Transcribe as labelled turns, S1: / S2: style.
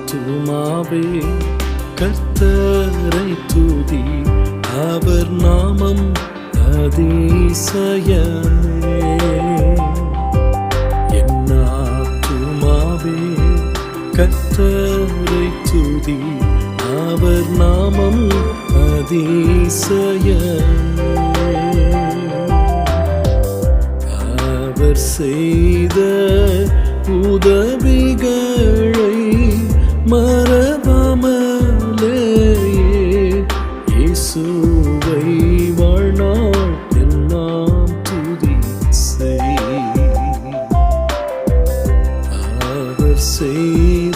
S1: ஆத்துமாவே கர்த்தரை துதி, அவர் நாமம் அதிசயமே. என் ஆத்துமாவே கர்த்தரை துதி, அவர் நாமம் அதிசயமே. அவர் செய்த உதவிகளை மறவாமலே, இயேசுவை வாழ்நாள் எல்லாம் துதி செய். அவர் செய்